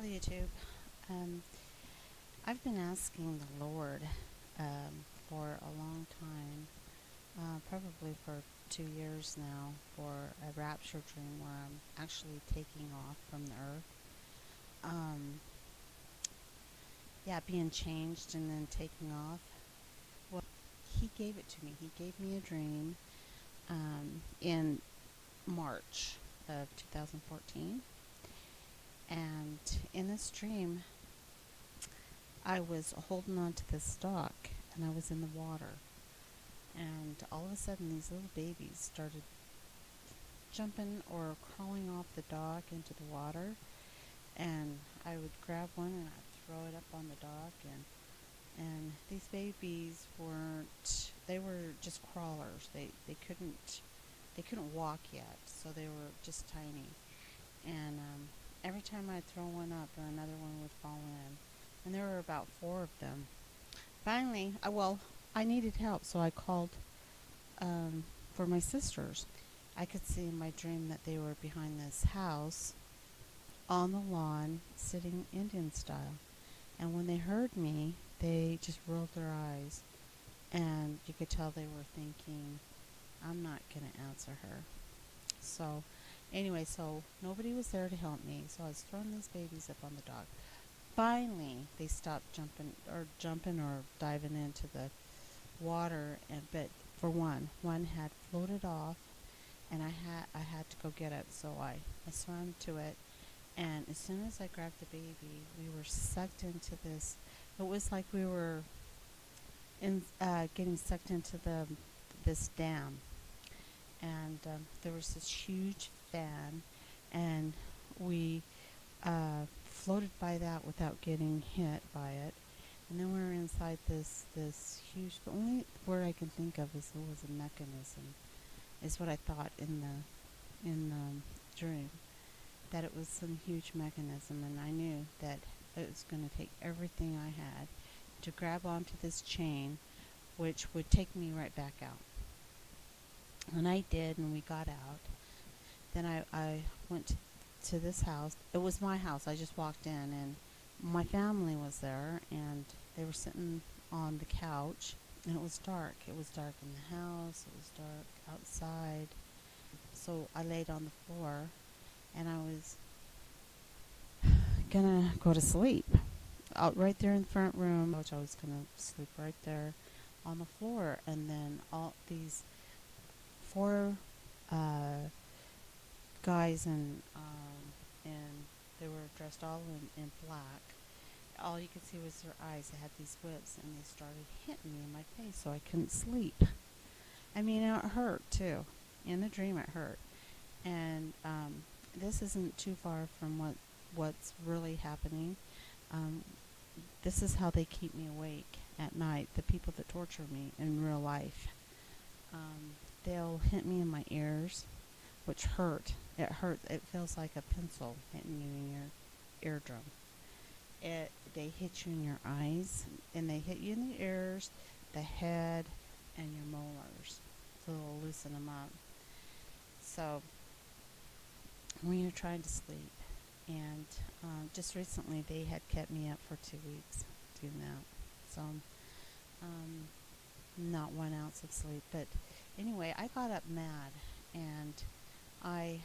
Hello, YouTube. Um, I've been asking the Lord for a long time, probably for 2 years now, for a rapture dream where I'm actually taking off from the earth. Um, yeah, being changed and then taking off. Well, He gave it to me. He gave me a dream in March of 2014. And in this dream, I was holding on to this dock and I was in the water. And all of a sudden, these little babies started jumping or crawling off the dock into the water. And I would grab one and I'd throw it up on the dock. And these babies they were just crawlers. They couldn't walk yet, so they were just tiny. And every time I'd throw one up, another one would fall in. And there were about 4 of them. Finally, I needed help, so I called for my sisters. I could see in my dream that they were behind this house on the lawn, sitting Indian style. And when they heard me, they just rolled their eyes. And you could tell they were thinking, I'm not going to answer her. So, anyway, so nobody was there to help me. So I was throwing these babies up on the dock. Finally, they stopped jumping or diving into the water, but for one had floated off, and I had to go get it. So I swam to it, and as soon as I grabbed the baby, we were sucked into this. It was like we were getting sucked into this dam, and there was this huge fan, and we floated by that without getting hit by it. And then we were inside this huge. The only word I can think of was a mechanism, is what I thought in the dream, that it was some huge mechanism, and I knew that it was going to take everything I had to grab onto this chain, which would take me right back out. And I did, and we got out. Then I went to this house. It was my house. I just walked in, and my family was there, and they were sitting on the couch, and it was dark. It was dark in the house. It was dark outside. So I laid on the floor, and I was gonna go to sleep out right there in the front room. Which I was gonna sleep right there on the floor, and then all these 4 guys and they were dressed all in black. All you could see was their eyes. They had these whips, and they started hitting me in my face, so I couldn't sleep. I mean, it hurt too. In the dream, it hurt. And this isn't too far from what's really happening. This is how they keep me awake at night. The people that torture me in real life. They'll hit me in my ears, which hurt. It hurts. It feels like a pencil hitting you in your eardrum. They hit you in your eyes, and they hit you in the ears, the head, and your molars. So they'll loosen them up. So when you're trying to sleep, and just recently they had kept me up for 2 weeks doing that. So not 1 ounce of sleep. But anyway, I got up mad, and I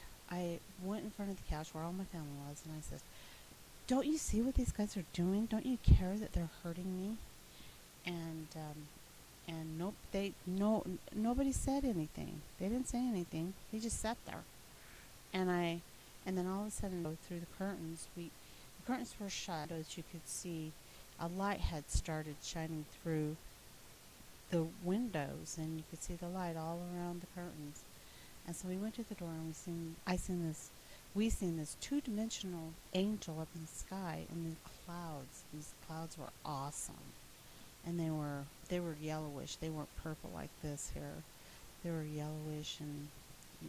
went in front of the couch where all my family was, and I said, "Don't you see what these guys are doing? Don't you care that they're hurting me?" And nobody said anything. They didn't say anything. They just sat there. And then all of a sudden, go through the curtains. The curtains were shut, as you could see. A light had started shining through the windows, and you could see the light all around the curtains. And so we went to the door, and we seen this 2-dimensional angel up in the sky, and the clouds. These clouds were awesome, and they were yellowish. They weren't purple like this here. They were yellowish and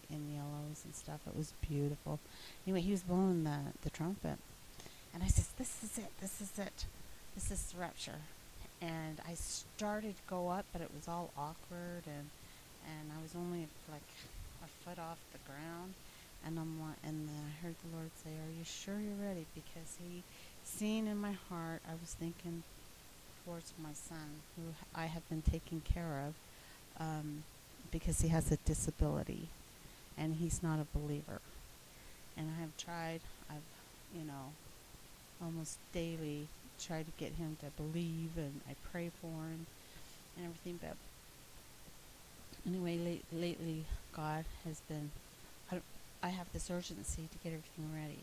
yellows and stuff. It was beautiful. Anyway, he was blowing the trumpet, and I said, "This is it. This is it. This is the rapture." And I started to go up, but it was all awkward, and I was only like a foot off the ground. And then I heard the Lord say, "Are you sure you're ready?" Because He seen in my heart I was thinking towards my son, who I have been taking care of, because he has a disability and he's not a believer. And I have tried. I've, you know, almost daily tried to get him to believe, and I pray for him and everything. But anyway, lately, God has been. I, I have this urgency to get everything ready,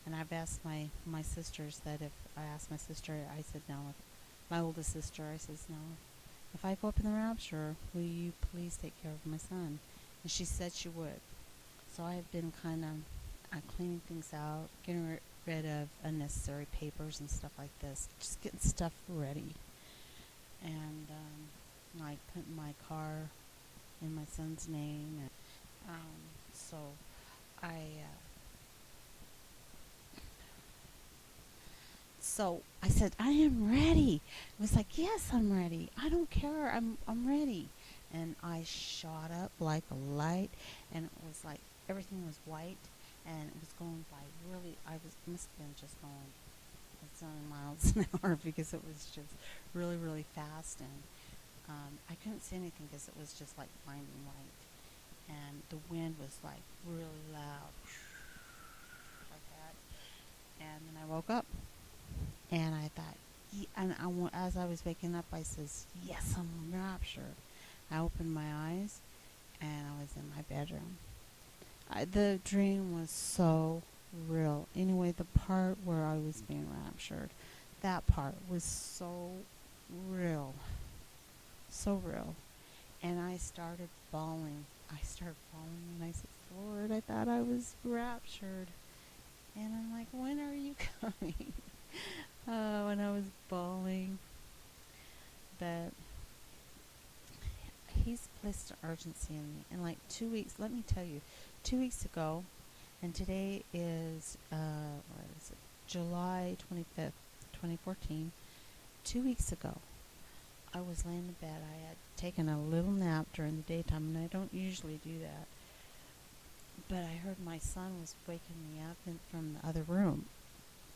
and I've asked my sisters that if I asked my sister, I said no. If my oldest sister, I says no. If I go up in the rapture, will you please take care of my son? And she said she would. So I have been kind of cleaning things out, getting rid of unnecessary papers and stuff like this, just getting stuff ready, and like putting my car in my son's name. And so I said, I am ready. It was like, yes, I'm ready. I don't care. I'm ready. And I shot up like a light, and it was like everything was white, and it was going by really. Must have been just going a zillion miles an hour because it was just really really fast, and I couldn't see anything because it was just like blinding white, and the wind was like really loud, like that. And then I woke up. And I thought, as I was waking up, I says, yes, I'm raptured. I opened my eyes, and I was in my bedroom. The dream was so real. Anyway, the part where I was being raptured, that part was so real. So real. And I started bawling. And I said, Lord, I thought I was raptured. And I'm like, when are you coming? When I was bawling, that He's placed an urgency in me. And like 2 weeks, let me tell you, 2 weeks ago, and today is, what is it, July 25th, 2014, 2 weeks ago, I was laying in bed. I had taken a little nap during the daytime, and I don't usually do that. But I heard my son was waking me up from the other room.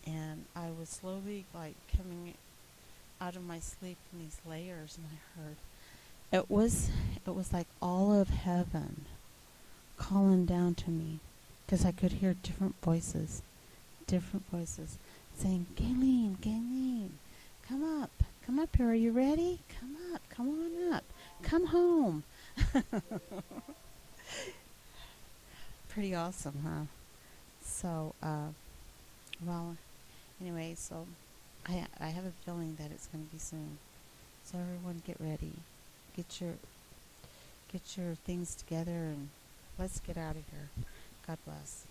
And I was slowly like coming out of my sleep in these layers, and I heard it was like all of heaven calling down to me, because I could hear different voices saying, Gayleen, come up here, are you ready? Come on up, come home. Pretty awesome, huh? So well, anyway, so I have a feeling that it's going to be soon. So everyone, get ready. Get your things together, and let's get out of here. God bless.